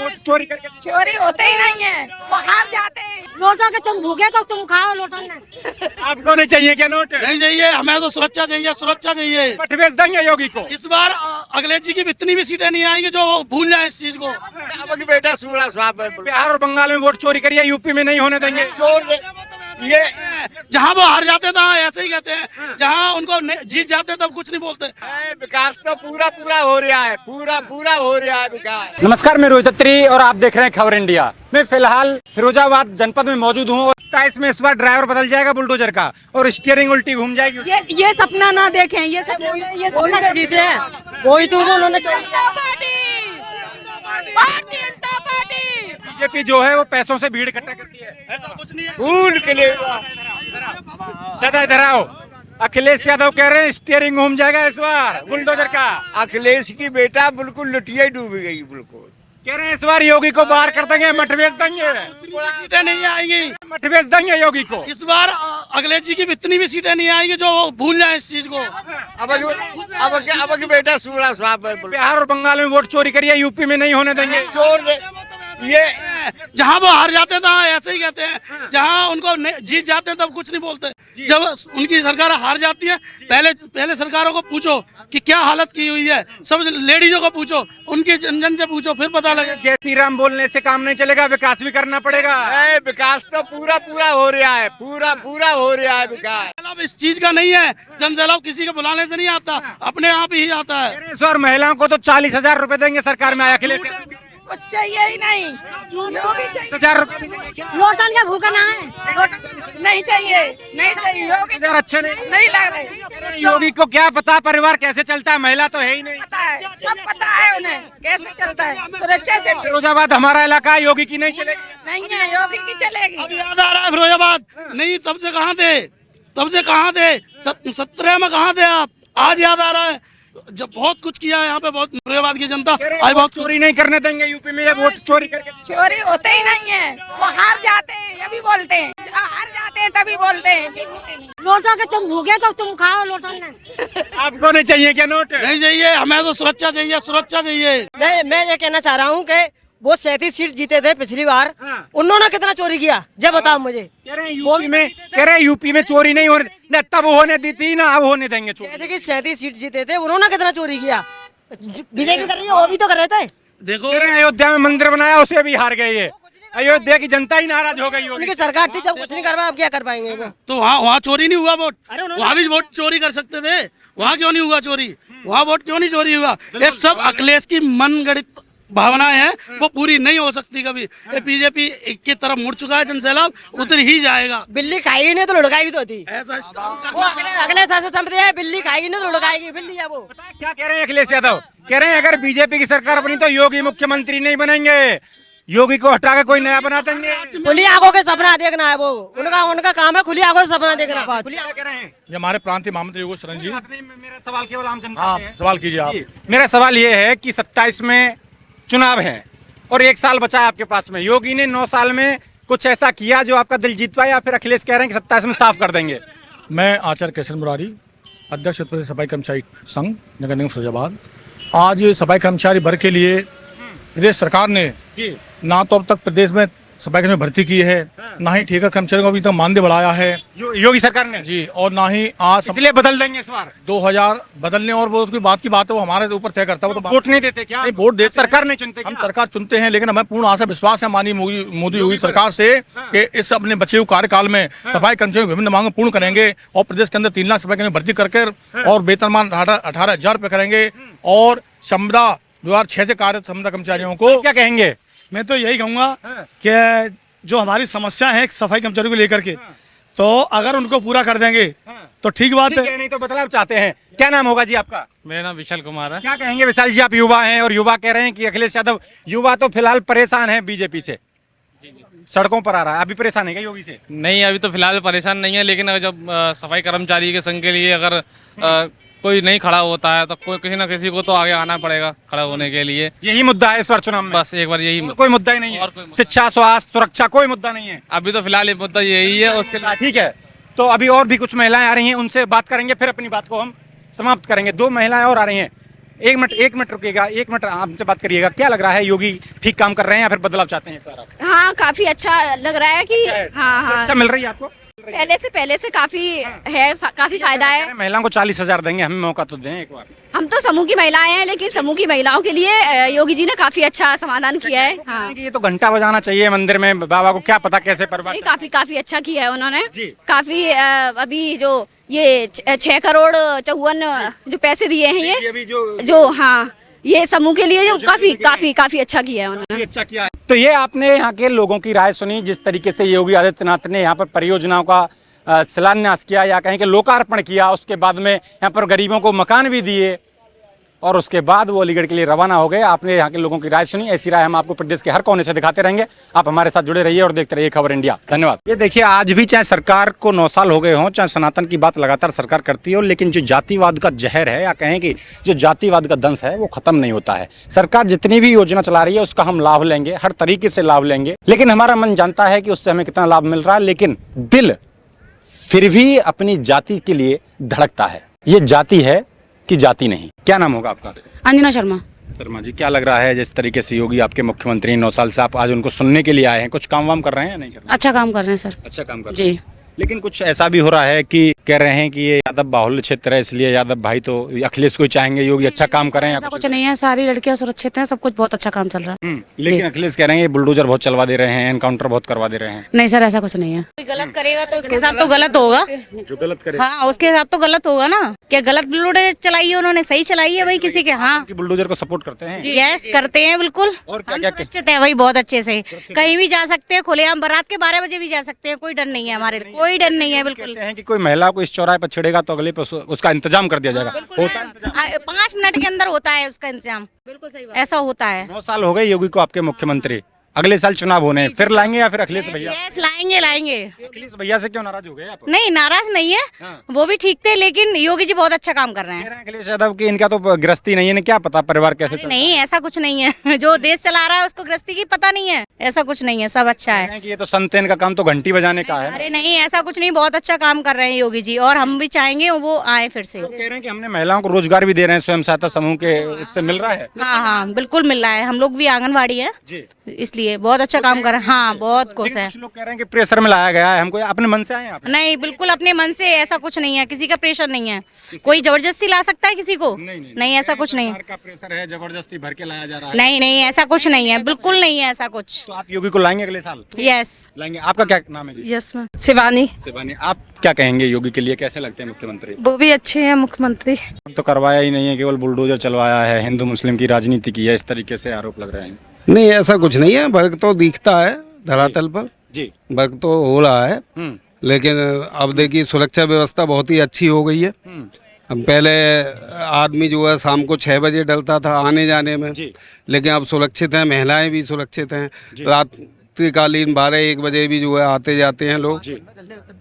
Vote चोरी करके। चोरी होते ही नहीं है, वो हार जाते हैं। नोटों के तुम भूखे तो तुम खाओ नोटों ने। आपको नहीं चाहिए क्या नोट? नहीं चाहिए, हमें तो सुरक्षा चाहिए, सुररक्षा चाहिए। मठ बेच देंगे योगी को। इस बार अखिलेश जी की इतनी भी सीटें नहीं आएंगी जो वो भूल जाए इस चीज को। अब की बेटा सुबह साहब है। बिहार और बंगाल में वोट चोरी करिए, यूपी में नहीं होने देंगे। ये जहाँ वो हार जाते हैं ऐसे ही कहते हैं, जहाँ उनको जीत जाते हैं तब कुछ नहीं बोलते। विकास तो पूरा पूरा हो रहा है, पूरा पूरा हो रहा है विकास। नमस्कार, मैं रोहित खत्री और आप देख रहे हैं खबर इंडिया। मैं फिलहाल फिरोजाबाद जनपद में मौजूद हूँ। टाइस में इस बार ड्राइवर बदल जाएगा बुलडोजर का और स्टीयरिंग उल्टी घूम जाएगी। ये सपना ना देखें, ये सपना जीते हैं वही तो उन्होंने बीजेपी जो है वो पैसों से भीड़ इकट्ठा करती है। फूल के लिए दादा इधर आओ। अखिलेश यादव कह रहे हैं स्टीयरिंग घूम जाएगा इस बार बुलडोजर का। अखिलेश की बेटा बिल्कुल लुटिया डूब गई, बिल्कुल कह रहे हैं इस बार योगी को बाहर कर देंगे, मठ बेच देंगे। सीटें नहीं आएंगी, मठ बेच देंगे योगी को। इस बार अखिलेश जी की इतनी भी सीटें नहीं आएंगी जो वो भूल जाए इस चीज को। अब की बेटा सुबह साहब है। बिहार और बंगाल में वोट चोरी करिए, यूपी में नहीं होने देंगे। चोर ये जहाँ वो हार जाते हैं ऐसे ही कहते हैं, जहाँ उनको जीत जाते हैं तब कुछ नहीं बोलते। जब उनकी सरकार हार जाती है, पहले सरकारों को पूछो कि क्या हालत की हुई है, सब लेडीजों को पूछो, उनकी जन से पूछो, फिर पता लगे। जय श्री राम बोलने से काम नहीं चलेगा, विकास भी करना पड़ेगा। विकास तो पूरा पूरा हो रहा है, पूरा पूरा हो रहा है विकास। अब इस चीज का नहीं है, जन सैलाब किसी को बुलाने से नहीं आता, अपने आप ही आता है। इस बार महिलाओं को तो 40,000 रूपए देंगे सरकार में आया। अखिलेश कुछ चाहिए ही नहीं, योगी चाहिए। 10,000 रूपए नोटन के भूखे ना है। नहीं चाहिए, नहीं चाहिए योगी। अच्छे नहीं लग रहे। योगी को क्या पता परिवार कैसे चलता है, महिला तो है ही नहीं। पता है, सब पता है उन्हें कैसे चलता है। सुरक्षा से फिरोजाबाद हमारा इलाका है, योगी की नहीं चलेगी। नहीं है, योगी की चलेगी। अब याद आ रहा है फिरोजाबाद नहीं, तब से कहाँ थे, तब से कहाँ थे, 17 में कहाँ थे आप, आज याद आ रहा है। जब बहुत कुछ किया है यहाँ पे, बहुत फिरोजाबाद की जनता आज बहुत चोरी नहीं करने देंगे यूपी में, ये वोट चोरी करके। चोरी होते ही नहीं है, वो हार जाते हैं, अभी बोलते हैं। हार जाते हैं तभी बोलते हैं। नोटों के तुम भूखे तो तुम खाओ नोटों ने। आपको नहीं चाहिए क्या नोट? नहीं चाहिए, हमें तो सुरक्षा चाहिए, सुरक्षा चाहिए। नहीं, मैं ये कहना चाह रहा हूँ कि वो 37 सीट जीते थे पिछली बार, उन्होंने कितना चोरी किया जब बताओ मुझे। कह रहे हैं यूपी में चोरी नहीं होने, न तब होने दी थी ना अब होने देंगे चोरी। जैसे कि 37 सीट जीते थे, उन्होंने कितना चोरी किया। बीजेपी कर रही है, वो भी तो कर रहे थे। देखो कह रहे हैं अयोध्या में मंदिर बनाया, उसे भी हार गए। ये अयोध्या की जनता ही नाराज हो गई। उनकी सरकार थी जब कुछ नहीं कर पाया, अब क्या कर पाएंगे वो? तो वहाँ चोरी नहीं हुआ वोट, उन्होंने- वहाँ भी वोट चोरी कर सकते थे, वहाँ क्यों नहीं हुआ चोरी, वहाँ वोट क्यों नहीं चोरी हुआ? ये सब अखिलेश की मनगढ़ंत भावनाएं हैं, वो पूरी नहीं हो सकती कभी। ये बीजेपी की तरफ मुड़ चुका है, जन सैलाब उतर ही जाएगा। बिल्ली खाएगी नहीं तो लुढ़काएगी तो थी। ऐसा स्टाइल वो अगले शासन समिति है, बिल्ली खाएगी नहीं तो लुढ़काएगी, बिल्ली है वो। क्या कह रहे हैं अखिलेश यादव? कह रहे हैं अगर बीजेपी की सरकार बनी तो योगी मुख्यमंत्री नहीं बनेंगे, योगी को हटा के कोई नया बना देंगे। खुली आंखों के सपना देखना है वो, उनका काम है खुली आंखों से सपना देखना। क्या कह रहे हैं? ये हमारे प्रांतीय महामंत्री योगेश शरण जी। मेरा सवाल केवल आम जनता हाँ, से है। सवाल कीजिए आप। मेरा सवाल ये है कि 27 में चुनाव है और 1 साल बचा है आपके पास में। योगी ने 9 साल में कुछ ऐसा किया जो आपका दिल जीत पाया, या फिर अखिलेश कह रहे हैं कि 27 में साफ कर देंगे? मैं आचार्य केशव मुरारी, अध्यक्ष उत्तर प्रदेश सफाई कर्मचारी संघ नगर निगम फिरोजाबाद। आज सफाई कर्मचारी वर्ग के लिए प्रदेश सरकार ने ना तो अब तक प्रदेश में सफाई कर्मचारी भर्ती की है, ना ही ठेका कर्मचारियों को अभी तक मानदेय बढ़ाया है योगी सरकार ने जी, और ना ही आज इसलिए बदल देंगे इस बार 2000 बदलने और वो की बात है, वो हमारे ऊपर तय करता है। वो तो वोट नहीं देते क्या? नहीं, वोट देते सरकार नहीं चुनते हम क्या? सरकार चुनते हैं, लेकिन हमें पूर्ण आशा विश्वास है माननीय मोदी योगी सरकार से कि इस अपने बचे हुए कार्यकाल में सफाई कर्मचारियों की विभिन्न मांगें पूर्ण करेंगे और प्रदेश के अंदर 3 लाख सफाई कर्मचारी भर्ती करके और वेतनमान 18,000 रुपये करेंगे और संविदा 2006 से कार्यरत संविदा कर्मचारियों को क्या कहेंगे? मैं तो यही कहूँगा कि जो हमारी समस्या है सफाई कर्मचारियों को लेकर के, तो अगर उनको पूरा कर देंगे तो ठीक बात है। नहीं तो बदलाव चाहते हैं। क्या नाम होगा जी आपका? मेरा नाम विशाल कुमार है। क्या कहेंगे विशाल जी? आप युवा हैं और युवा कह रहे हैं कि अखिलेश यादव, युवा तो फिलहाल परेशान है बीजेपी से, सड़कों पर आ रहा है। अभी परेशान है क्या योगी से? नहीं, अभी तो फिलहाल परेशान नहीं है, लेकिन अगर जब सफाई कर्मचारी के संघ के लिए अगर कोई नहीं खड़ा होता है तो कोई किसी ना किसी को तो आगे आना पड़ेगा खड़ा होने के लिए। यही मुद्दा है इस बार चुनाव में? बस एक बार यही, कोई मुद्दा ही नहीं है? शिक्षा, स्वास्थ्य, सुरक्षा कोई मुद्दा नहीं है अभी तो फिलहाल ये मुद्दा यही है। उसके लिए ठीक है, तो अभी और भी कुछ महिलाएं आ रही हैं, उनसे बात करेंगे, फिर अपनी बात को हम समाप्त करेंगे। 2 महिलाएं और आ रही हैं। एक मिनट रुकिएगा, एक मिनट आपसे बात करिएगा। क्या लग रहा है, योगी ठीक काम कर रहे हैं या फिर बदलाव चाहते हैं इस बार आप? हाँ, काफी अच्छा लग रहा है कि हाँ हाँ अच्छा मिल रही है आपको? पहले से काफी है, काफी फायदा है। महिलाओं को 40,000 देंगे, हमें मौका तो दें एक बार। हम तो समूह की महिलाएं हैं, लेकिन समूह की महिलाओं के लिए योगी जी ने काफी अच्छा समाधान किया है। हाँ, ये तो घंटा बजाना चाहिए मंदिर में, बाबा को क्या पता कैसे परिवार। नहीं, काफी अच्छा किया है उन्होंने जी। काफी अभी जो ये 6 करोड़ 54 जो पैसे दिए हैं, ये अभी जो हाँ ये समूह के लिए जो काफी अच्छा किया है उन्होंने। अच्छा किया है। तो ये आपने यहाँ के लोगों की राय सुनी, जिस तरीके से योगी आदित्यनाथ ने यहाँ पर परियोजनाओं का शिलान्यास किया या कहें कि लोकार्पण किया, उसके बाद में यहाँ पर गरीबों को मकान भी दिए और उसके बाद वो अलीगढ़ के लिए रवाना हो गए। आपने यहाँ के लोगों की राय सुनी, ऐसी राय हम आपको प्रदेश के हर कोने से दिखाते रहेंगे। आप हमारे साथ जुड़े रहिए और देखते रहिए खबर इंडिया। धन्यवाद। ये देखिए, आज भी चाहे सरकार को 9 साल हो गए हों, चाहे सनातन की बात लगातार सरकार करती हो, लेकिन जो जातिवाद का जहर है या कहें कि जो जातिवाद का दंश है वो खत्म नहीं होता है। सरकार जितनी भी योजना चला रही है उसका हम लाभ लेंगे, हर तरीके से लाभ लेंगे, लेकिन हमारा मन जानता है कि उससे हमें कितना लाभ मिल रहा है, लेकिन दिल फिर भी अपनी जाति के लिए धड़कता है। ये जाति है कि जाति नहीं। क्या नाम होगा आपका? अंजना शर्मा जी, क्या लग रहा है जिस तरीके से योगी आपके मुख्यमंत्री 9 साल से आप आज उनको सुनने के लिए आए हैं, कुछ काम वाम कर रहे हैं या नहीं कर रहे हैं? अच्छा काम कर रहे हैं सर। अच्छा काम कर रहे हैं जी। लेकिन कुछ ऐसा भी हो रहा है कि कह रहे हैं कि ये यादव बाहुल्य क्षेत्र है, इसलिए यादव भाई तो अखिलेश को ही चाहेंगे योगी अच्छा काम करें या ऐसा कुछ नहीं है, सारी लड़कियां सुरक्षित हैं, सब कुछ बहुत अच्छा काम चल रहा है। लेकिन अखिलेश कह रहे हैं ये बुलडोजर बहुत चलवा दे रहे हैं, एनकाउंटर बहुत करवा दे रहे हैं। नहीं सर, ऐसा कुछ नहीं है। कोई गलत करेगा तो उसके साथ तो गलत होगा। जो गलत करे हाँ, उसके साथ तो गलत होगा ना। क्या गलत बुलडोजर चलाई है उन्होंने, सही चलाई है भाई किसी के? हाँ, कि बुलडोजर को सपोर्ट करते हैं। यस करते हैं बिल्कुल। और हम क्या सुरक्षित है भाई, बहुत अच्छे से कहीं भी जा सकते हैं, खुलेआम बारात के 12 बजे भी जा सकते हैं, कोई डर नहीं है हमारे लिए, कोई डर नहीं है बिल्कुल। कहते हैं कि कोई महिला को इस चौराहे पर छिड़ेगा तो अगले पे उसका इंतजाम कर दिया जाएगा। होता है इंतजाम? 5 मिनट के अंदर होता है उसका इंतजाम, बिल्कुल सही बात, ऐसा होता है। 9 साल हो गए योगी को आपके मुख्यमंत्री, अगले साल चुनाव होने हैं, फिर लाएंगे या फिर अखिलेश भैया? यस, लाएंगे। अखिलेश भैया से क्यों नाराज हो गए आप? नहीं, नाराज नहीं है, वो भी ठीक थे, लेकिन योगी जी बहुत अच्छा काम कर रहे कह हैं। रहे हैं अखिलेश यादव की इनका तो गृहस्थी नहीं है, इन्हें क्या पता परिवार कैसे चलता है। नहीं, ऐसा कुछ नहीं है। जो देश चला रहा है उसको गृहस्थी की पता नहीं है, ऐसा कुछ नहीं है, सब अच्छा कह है। रहे हैं कि ये तो संतेन का काम तो घंटी बजाने का है। अरे नहीं, ऐसा कुछ नहीं, बहुत अच्छा काम कर रहे हैं योगी जी, और हम भी चाहेंगे वो आए फिर से। तो कह रहे हैं कि हमने महिलाओं को रोजगार भी दे रहे हैं, स्वयं सहायता समूह के उससे मिल रहा है। हाँ, बिल्कुल मिल रहा है। हम लोग भी आंगनबाड़ी है, इसलिए बहुत अच्छा काम कर रहे हैं। हाँ, बहुत खुश है। कुछ लोग कह रहे हैं कि प्रेशर में लाया गया है, हमको अपने मन से आए हैं आप? नहीं, बिल्कुल अपने मन से, ऐसा कुछ नहीं है, किसी का प्रेशर नहीं है। कोई जबरदस्ती ला सकता है किसी को? नहीं, ऐसा कुछ नहीं है। सरकार का प्रेशर है, जबरदस्ती भर के लाया जा रहा है। नहीं, ऐसा कुछ नहीं है, बिल्कुल नहीं है ऐसा कुछ। तो आप योगी को लाएंगे अगले साल? यस, लाएंगे। आपका क्या नाम है जी? Yes ma'am. शिवानी। शिवानी, आप क्या कहेंगे योगी के लिए, कैसे लगते हैं मुख्यमंत्री? वो भी अच्छे हैं मुख्यमंत्री। तो करवाया ही नहीं है, केवल बुलडोजर चलवाया है, हिंदू मुस्लिम की राजनीति की है, इस तरीके से आरोप लग रहे हैं। नहीं, ऐसा कुछ नहीं है। वर्क तो दिखता है धरातल पर, जी वर्क तो हो रहा है, लेकिन अब देखिए सुरक्षा व्यवस्था बहुत ही अच्छी हो गई है। अब पहले आदमी जो है शाम को 6 बजे डलता था आने जाने में, लेकिन अब सुरक्षित हैं, महिलाएं भी सुरक्षित हैं। रात्रिकालीन 12-1 बजे भी जो है आते जाते हैं लोग।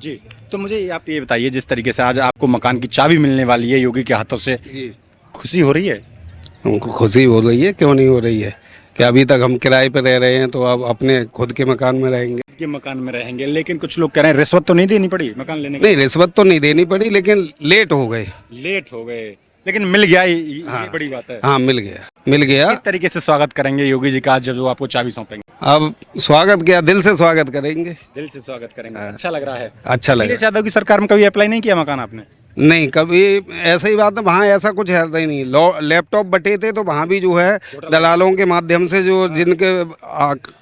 जी। तो मुझे आप ये बताइए, जिस तरीके से आज आपको मकान की चाबी मिलने वाली है योगी के हाथों से, खुशी हो रही है? हमको खुशी हो रही है, क्यों नहीं हो रही है? कि अभी तक हम किराए पे रह रहे हैं, तो अब अपने खुद के मकान में रहेंगे। के मकान में रहेंगे, लेकिन कुछ लोग कह रहे हैं रिश्वत तो नहीं देनी पड़ी मकान लेने की? नहीं, रिश्वत तो नहीं देनी पड़ी, लेकिन लेट हो गए, लेकिन मिल गया, ये बड़ी बात है। हाँ, मिल गया। किस तरीके से स्वागत करेंगे योगी जी का आज जब वो आपको चाबी सौंपेंगे? अब स्वागत किया, दिल से स्वागत करेंगे। दिल से स्वागत करेंगे। अच्छा लग रहा है? अच्छा लगा। अखिलेश यादव की सरकार में कभी अप्लाई नहीं किया मकान आपने? नहीं, कभी ऐसा ही बात है, वहाँ ऐसा कुछ है ही नहीं। लैपटॉप बटे थे, तो वहाँ भी जो है दलालों के माध्यम से जो जिनके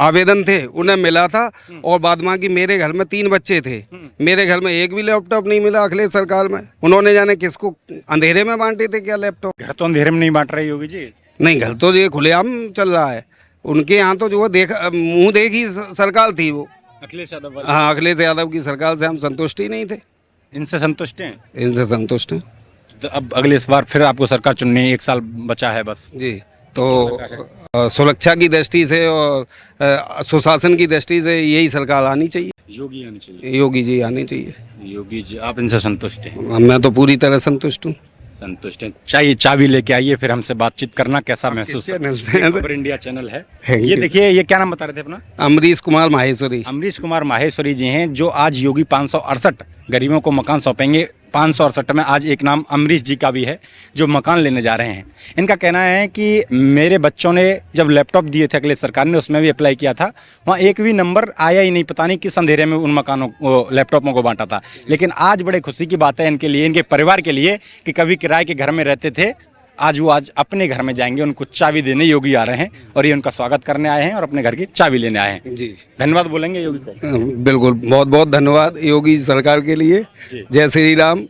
आवेदन थे उन्हें मिला था। और बाद में कि मेरे घर में 3 बच्चे थे, मेरे घर में एक भी लैपटॉप नहीं मिला अखिलेश सरकार में। उन्होंने जाने किसको अंधेरे में बांटे थे क्या लैपटॉप? घर तो अंधेरे में नहीं बांट रहे योगी जी। नहीं, घर तो ये खुलेआम चल रहा है। उनके यहाँ तो जो मुँह देखी सरकार थी वो, अखिलेश यादव। हाँ, अखिलेश यादव की सरकार से हम संतुष्ट ही नहीं थे। इनसे संतुष्ट हैं? इनसे संतुष्ट हैं। तो अब अगले इस बार फिर आपको सरकार चुननी है, 1 साल बचा है बस। जी, तो सुरक्षा की दृष्टि से और सुशासन की दृष्टि से यही सरकार आनी चाहिए। योगी आनी चाहिए। योगी जी आनी चाहिए। योगी जी, आप इनसे संतुष्ट हैं? मैं तो पूरी तरह संतुष्ट हूँ। संतुष्ट हैं। चाहिए चाबी लेके आइए, फिर हमसे बातचीत करना कैसा महसूस है। खबर इंडिया चैनल है। ये देखिए, ये क्या नाम बता रहे थे अपना? अमरीश कुमार माहेश्वरी। अमरीश कुमार माहेश्वरी जी हैं, जो आज योगी 568 गरीबों को मकान सौंपेंगे। 568 में आज एक नाम अमरीश जी का भी है जो मकान लेने जा रहे हैं। इनका कहना है कि मेरे बच्चों ने जब लैपटॉप दिए थे अगले सरकार ने, उसमें भी अप्लाई किया था, वहाँ एक भी नंबर आया ही नहीं, पता नहीं किस अंधेरे में उन मकानों लैपटॉपों को बांटा था। लेकिन आज बड़े खुशी की बात है इनके लिए, इनके परिवार के लिए, कि कभी किराए के घर में रहते थे, आज वो आज अपने घर में जाएंगे, उनको चाबी देने योगी आ रहे हैं और ये उनका स्वागत करने आए हैं और अपने घर की चाबी लेने आए हैं। जी धन्यवाद बोलेंगे योगी को? बिल्कुल, बहुत बहुत धन्यवाद योगी सरकार के लिए। जय श्री राम।